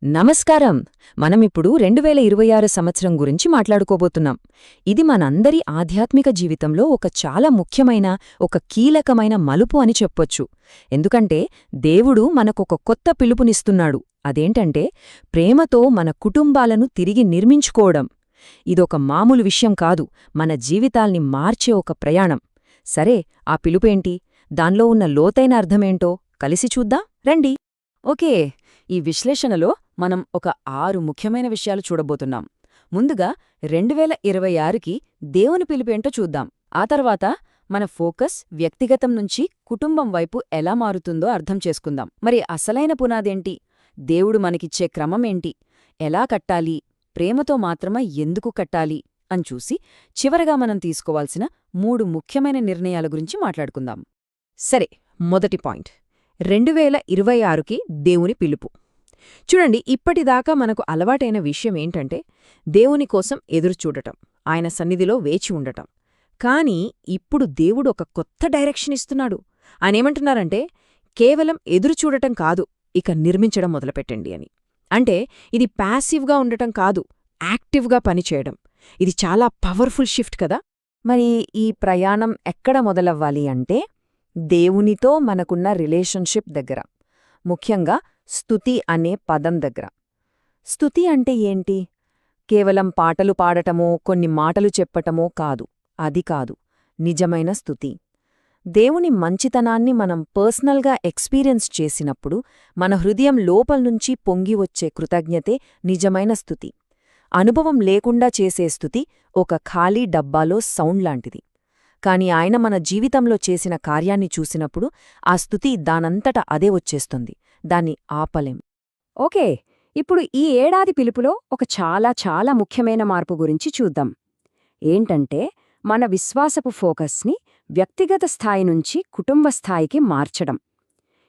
నమస్కారం. మనమిప్పుడు 2026 సంవత్సరం గురించి మాట్లాడుకోబోతున్నాం. ఇది మనందరి ఆధ్యాత్మిక జీవితంలో ఒక చాలా ముఖ్యమైన, ఒక కీలకమైన మలుపు అని చెప్పొచ్చు. ఎందుకంటే దేవుడు మనకొక కొత్త పిలుపునిస్తున్నాడు. అదేంటంటే ప్రేమతో మన కుటుంబాలను తిరిగి నిర్మించుకోవడం. ఇదొక మామూలు విషయం కాదు, మన జీవితాల్ని మార్చే ఒక ప్రయాణం. సరే, ఆ పిలుపేంటి? దానిలో ఉన్న లోతైన అర్థమేంటో కలిసి చూద్దాం రండి. ఓకే, ఈ విశ్లేషణలో మనం ఒక 6 ముఖ్యమైన విషయాలు చూడబోతున్నాం. ముందుగా 2026కి దేవుని పిలుపేంటో చూద్దాం. ఆ తర్వాత మన ఫోకస్ వ్యక్తిగతం నుంచి కుటుంబం వైపు ఎలా మారుతుందో అర్థం చేసుకుందాం. మరి అసలైన పునాదేంటి? దేవుడు మనకిచ్చే క్రమమేంటి? ఎలా కట్టాలి? ప్రేమతో మాత్రమే ఎందుకు కట్టాలి అని చూసి చివరగా మనం తీసుకోవాల్సిన 3 ముఖ్యమైన నిర్ణయాల గురించి మాట్లాడుకుందాం. సరే, మొదటి పాయింట్ 2026కి దేవుని పిలుపు. చూడండి, ఇప్పటిదాకా మనకు అలవాటైన విషయమేంటంటే దేవుని కోసం ఎదురుచూడటం, ఆయన సన్నిధిలో వేచి ఉండటం. కానీ ఇప్పుడు దేవుడు ఒక కొత్త డైరెక్షన్ ఇస్తున్నాడు. ఆయనేమంటున్నారంటే కేవలం ఎదురుచూడటం కాదు, ఇక నిర్మించడం మొదలుపెట్టండి అని. అంటే ఇది ప్యాసివ్గా ఉండటం కాదు, యాక్టివ్గా పనిచేయడం. ఇది చాలా పవర్ఫుల్ షిఫ్ట్ కదా. మరి ఈ ప్రయాణం ఎక్కడ మొదలవ్వాలి అంటే దేవునితో మనకున్న రిలేషన్షిప్ దగ్గర, ముఖ్యంగా స్తుతి అనే పదం దగ్గర. స్తుతి అంటే ఏంటి? కేవలం పాటలు పాడటమో కొన్ని మాటలు చెప్పటమో కాదు. అది కాదు నిజమైన స్తుతి. దేవుని మంచితనాన్ని మనం పర్సనల్గా ఎక్స్పీరియన్స్ చేసినప్పుడు మన హృదయం లోపల్నుంచి పొంగి వచ్చే కృతజ్ఞతే నిజమైన స్తుతి. అనుభవం లేకుండా చేసే స్తుతి ఒక ఖాళీ డబ్బాలో సౌండ్ లాంటిది. కాని ఆయన మన జీవితంలో చేసిన కార్యాన్ని చూసినప్పుడు ఆ స్తుతి దానంతట అదే వచ్చేస్తుంది. దాన్ని ఆపలేం. ఓకే, ఇప్పుడు ఈ ఏడాది పిలుపులో ఒక చాలా ముఖ్యమైన మార్పు గురించి చూద్దాం. ఏంటంటే మన విశ్వాసపు ఫోకస్ని వ్యక్తిగత స్థాయి నుంచి కుటుంబ స్థాయికి మార్చడం.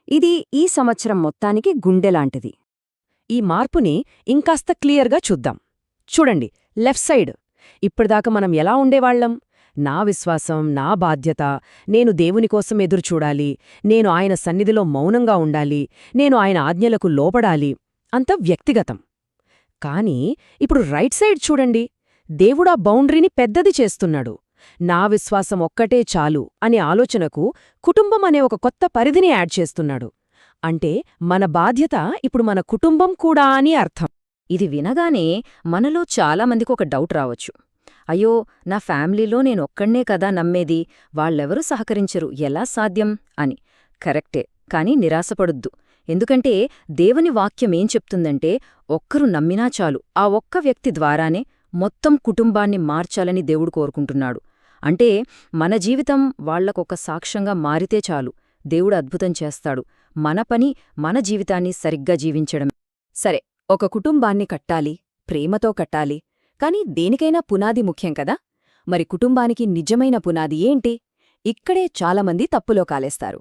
ఇది ఈ సంవత్సరం మొత్తానికి గుండెలాంటిది. ఈ మార్పుని ఇంకాస్త క్లియర్గా చూద్దాం. చూడండి, లెఫ్ట్ సైడ్. ఇప్పటిదాకా మనం ఎలా ఉండేవాళ్లం? నా విశ్వాసం, నా బాధ్యత, నేను దేవుని కోసం ఎదురుచూడాలి, నేను ఆయన సన్నిధిలో మౌనంగా ఉండాలి, నేను ఆయన ఆజ్ఞలకు లోపడాలి. అంత వ్యక్తిగతం. కాని ఇప్పుడు రైట్ సైడ్ చూడండి, దేవుడా బౌండరీని పెద్దది చేస్తున్నాడు. నా విశ్వాసం ఒక్కటే చాలు అనే ఆలోచనకు కుటుంబం అనే ఒక కొత్త పరిధిని యాడ్ చేస్తున్నాడు. అంటే మన బాధ్యత ఇప్పుడు మన కుటుంబం కూడా అని అర్థం. ఇది వినగానే మనలో చాలామందికి ఒక డౌట్ రావచ్చు. అయ్యో, నా ఫ్యామిలీలో నేనొక్కడ్నే కదా నమ్మేది, వాళ్ళెవరూ సహకరించరు, ఎలా సాధ్యం అని. కరెక్టే, కాని నిరాశపడొద్దు. ఎందుకంటే దేవుని వాక్యమేం చెప్తుందంటే ఒక్కరు నమ్మినా చాలు, ఆ ఒక్క వ్యక్తి ద్వారానే మొత్తం కుటుంబాన్ని మార్చాలని దేవుడు కోరుకుంటున్నాడు. అంటే మన జీవితం వాళ్లకొక సాక్ష్యంగా మారితే చాలు, దేవుడు అద్భుతం చేస్తాడు. మన పని మన జీవితాన్ని సరిగ్గా జీవించడం. సరే, ఒక కుటుంబాన్ని కట్టాలి, ప్రేమతో కట్టాలి. కాని దేనికైనా పునాది ముఖ్యం కదా. మరి కుటుంబానికి నిజమైన పునాది ఏంటి? ఇక్కడే చాలామంది తప్పులో కాలేస్తారు.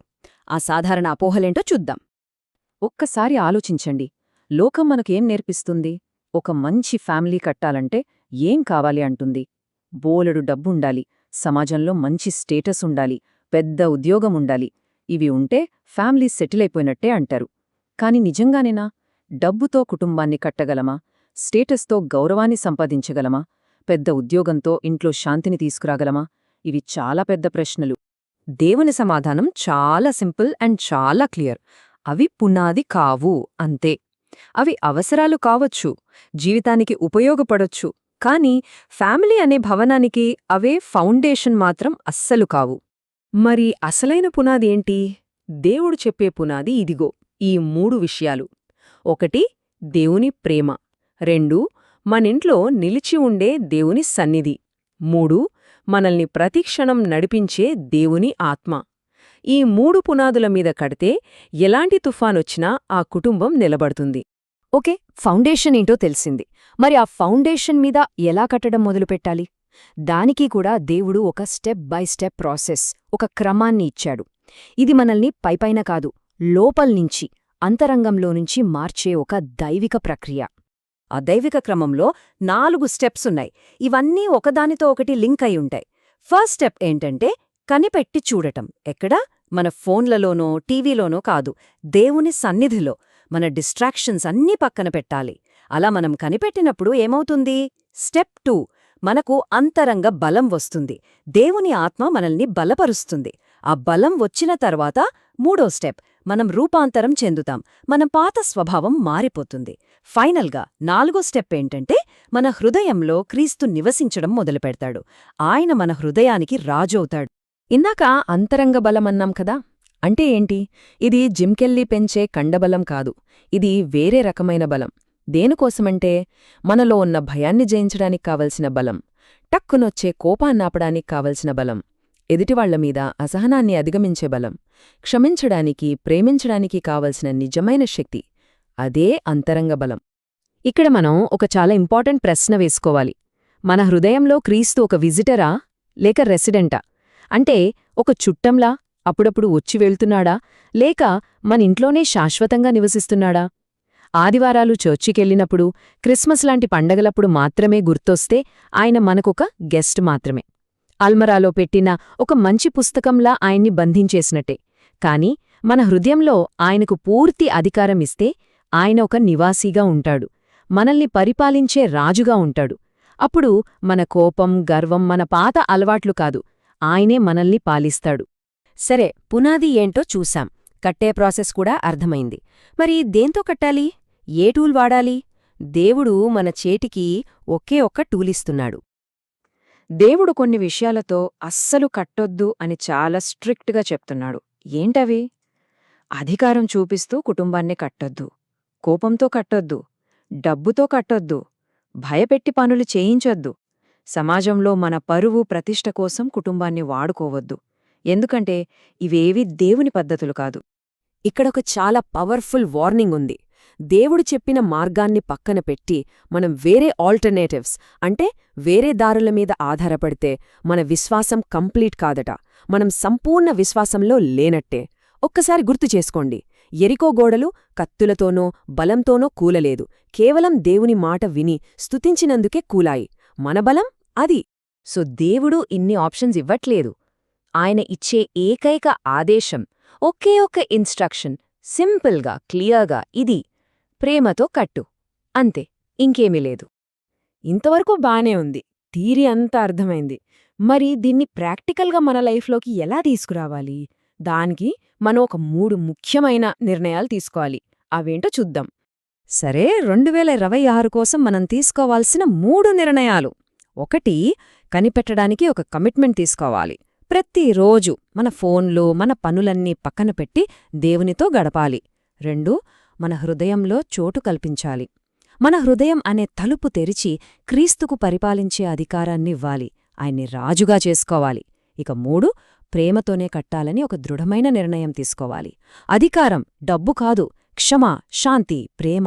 ఆ సాధారణ అపోహలేంటో చూద్దాం. ఒక్కసారి ఆలోచించండి, లోకం మనకేం నేర్పిస్తుంది? ఒక మంచి ఫ్యామిలీ కట్టాలంటే ఏం కావాలి అంటుంది? బోలెడు డబ్బుండాలి, సమాజంలో మంచి స్టేటస్ ఉండాలి, పెద్ద ఉద్యోగముండాలి. ఇవి ఉంటే ఫ్యామిలీ సెటిల్ అయిపోయినట్టే అంటారు. కాని నిజంగానేనా? డబ్బుతో కుటుంబాన్ని కట్టగలమా? స్టేటస్తో గౌరవాన్ని సంపాదించగలమా? పెద్ద ఉద్యోగంతో ఇంట్లో శాంతిని తీసుకురాగలమా? ఇవి చాలా పెద్ద ప్రశ్నలు. దేవుని సమాధానం చాలా సింపుల్ అండ్ చాలా క్లియర్. అవి పునాది కావు, అంతే. అవి అవసరాలు కావచ్చు, జీవితానికి ఉపయోగపడొచ్చు. కాని ఫ్యామిలీ అనే భవనానికి అవే ఫౌండేషన్ మాత్రం అస్సలు కావు. మరి అసలైన పునాది ఏంటి? దేవుడు చెప్పే పునాది ఇదిగో, ఈ 3 విషయాలు. 1. దేవుని ప్రేమ. 2. మనింట్లో నిలిచి ఉండే దేవుని సన్నిధి. 3. మనల్ని ప్రతిక్షణం నడిపించే దేవుని ఆత్మ. ఈ 3 పునాదుల మీద కడితే ఎలాంటి తుఫానొచ్చినా ఆ కుటుంబం నిలబడుతుంది. ఓకే, ఫౌండేషన్ ఏంటో తెలిసింది. మరి ఆ ఫౌండేషన్ మీద ఎలా కట్టడం మొదలుపెట్టాలి? దానికి కూడా దేవుడు ఒక స్టెప్ బై స్టెప్ ప్రాసెస్, ఒక క్రమాన్ని ఇచ్చాడు. ఇది మనల్ని పైపైన కాదు, లోపల్నించి, అంతరంగంలోనుంచి మార్చే ఒక దైవిక ప్రక్రియ. ఆ దైవిక క్రమంలో 4 స్టెప్సున్నాయి. ఇవన్నీ ఒకదానితో ఒకటి లింక్ అయి ఉంటాయి. ఫస్ట్ స్టెప్ ఏంటంటే కనిపెట్టి చూడటం. ఎక్కడా? మన ఫోన్లలోనో టీవీలోనో కాదు, దేవుని సన్నిధిలో, మన డిస్ట్రాక్షన్స్ అన్నీ పక్కన పెట్టాలి. అలా మనం కనిపెట్టినప్పుడు ఏమవుతుంది? స్టెప్ 2, మనకు అంతరంగ బలం వస్తుంది. దేవుని ఆత్మ మనల్ని బలపరుస్తుంది. ఆ బలం వచ్చిన తర్వాత మూడో స్టెప్, మనం రూపాంతరం చెందుతాం. మన పాత స్వభావం మారిపోతుంది. ఫైనల్గా 4వ స్టెప్ ఏంటంటే, మన హృదయంలో క్రీస్తు నివసించడం మొదలుపెడతాడు. ఆయన మన హృదయానికి రాజవుతాడు. ఇందాక అంతరంగ బలమన్నాం కదా, అంటే ఏంటి? ఇది జిమ్కెళ్ళి పెంచే కండబలం కాదు. ఇది వేరే రకమైన బలం. దేనికోసమంటే, మనలో ఉన్న భయాన్ని జయించడానికి కావలసిన బలం, టక్కునొచ్చే కోపాన్నాపడానికి కావలసిన బలం, ఎదుటివాళ్లమీద అసహనాన్ని అధిగమించే బలం, క్షమించడానికి, ప్రేమించడానికి కావలసిన నిజమైన శక్తి. అదే అంతరంగ బలం. ఇక్కడ మనం ఒక చాలా ఇంపార్టెంట్ ప్రశ్న వేసుకోవాలి. మన హృదయంలో క్రీస్తు ఒక విజిటరా లేక రెసిడెంటా? అంటే ఒక చుట్టంలా అప్పుడప్పుడు వచ్చి వెళ్తున్నాడా, లేక మన ఇంట్లోనే శాశ్వతంగా నివసిస్తున్నాడా? ఆదివారాలు చర్చికెళ్ళినప్పుడు, క్రిస్మస్ లాంటి పండగలప్పుడు మాత్రమే గుర్తొస్తే ఆయన మనకొక గెస్ట్ మాత్రమే. అల్మరాలో పెట్టిన ఒక మంచి పుస్తకంలా ఆయన్ని బంధించేసినట్టే. కాని మన హృదయంలో ఆయనకు పూర్తి అధికారమిస్తే ఆయన ఒక నివాసీగా ఉంటాడు. మనల్ని పరిపాలించే రాజుగా ఉంటాడు. అప్పుడు మన కోపం, గర్వం, మన పాత అలవాట్లు కాదు, ఆయనే మనల్ని పాలిస్తాడు. సరే, పునాది ఏంటో చూశాం. కట్టే ప్రాసెస్ కూడా అర్థమైంది. మరి దేంతో కట్టాలి? ఏ టూల్ వాడాలి? దేవుడు మన చేతికి ఒకే ఒక్క టూలిస్తున్నాడు. దేవుడు కొన్ని విషయాలతో అస్సలు కట్టొద్దు అని చాలా స్ట్రిక్ట్గా చెప్తున్నాడు. ఏంటవి? అధికారం చూపిస్తూ కుటుంబాన్ని కట్టొద్దు, కోపంతో కట్టొద్దు, డబ్బుతో కట్టొద్దు, భయపెట్టి పనులు చేయించొద్దు, సమాజంలో మన పరువు ప్రతిష్ట కోసం కుటుంబాన్ని వాడుకోవద్దు. ఎందుకంటే ఇవేవీ దేవుని పద్ధతులు కాదు. ఇక్కడొక చాలా పవర్ఫుల్ వార్నింగ్ ఉంది. దేవుడు చెప్పిన మార్గాన్ని పక్కన పెట్టి మనం వేరే ఆల్టర్నేటివ్స్, అంటే వేరే దారుల మీద ఆధారపడితే మన విశ్వాసం కంప్లీట్ కాదట. మనం సంపూర్ణ విశ్వాసంలో లేనట్టే. ఒక్కసారి గుర్తు చేసుకోండి, ఎరికో గోడలు కత్తులతోనో బలంతోనో కూలలేదు, కేవలం దేవుని మాట విని స్తుతించినందుకే కూలాయి. మన బలం అది. సో దేవుడు ఇన్ని ఆప్షన్స్ ఇవ్వట్లేదు. ఆయన ఇచ్చే ఏకైక ఆదేశం, ఒకే ఒక్క ఇన్స్ట్రక్షన్, సింపుల్గా, క్లియర్గా, ఇది ప్రేమతో కట్టు, అంతే, ఇంకేమీ లేదు. ఇంతవరకు బానే ఉంది, థియరీ అంతా అర్థమైంది. మరి దీన్ని ప్రాక్టికల్గా మన లైఫ్లోకి ఎలా తీసుకురావాలి? దానికి మనం ఒక 3 ముఖ్యమైన నిర్ణయాలు తీసుకోవాలి. అవేంటో చూద్దాం. సరే, 2026 కోసం మనం తీసుకోవాల్సిన 3 నిర్ణయాలు. 1, కనిపెట్టడానికి ఒక కమిట్మెంట్ తీసుకోవాలి. ప్రతిరోజు మన ఫోన్లో మన పనులన్నీ పక్కన పెట్టి దేవునితో గడపాలి. 2, మన హృదయంలో చోటు కల్పించాలి. మన హృదయం అనే తలుపు తెరిచి క్రీస్తుకు పరిపాలించే అధికారాన్నివ్వాలి, ఆయన్ని రాజుగా చేసుకోవాలి. ఇక 3, ప్రేమతోనే కట్టాలని ఒక దృఢమైన నిర్ణయం తీసుకోవాలి. అధికారం, డబ్బు కాదు, క్షమ, శాంతి, ప్రేమ,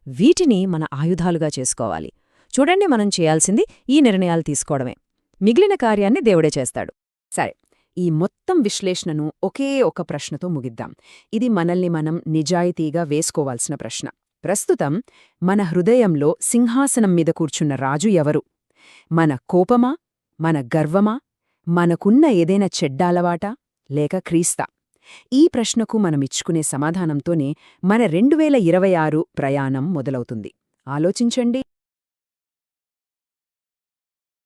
వీటిని మన ఆయుధాలుగా చేసుకోవాలి. చూడండి, మనం చేయాల్సింది ఈ నిర్ణయాలు తీసుకోవడమే. మిగిలిన కార్యాన్ని దేవుడే చేస్తాడు. సరే, ఈ మొత్తం విశ్లేషణను ఒకే ఒక ప్రశ్నతో ముగిద్దాం. ఇది మనల్ని మనం నిజాయితీగా వేసుకోవాల్సిన ప్రశ్న. ప్రస్తుతం మన హృదయంలో సింహాసనం మీద కూర్చున్న రాజు ఎవరు? మన కోపమా? మన గర్వమా? మనకున్న ఏదైనా చెడ్డాలవాటా? లేక క్రీస్తా? ఈ ప్రశ్నకు మనమిచ్చుకునే సమాధానంతోనే మన 2026 ప్రయాణం మొదలవుతుంది. ఆలోచించండి.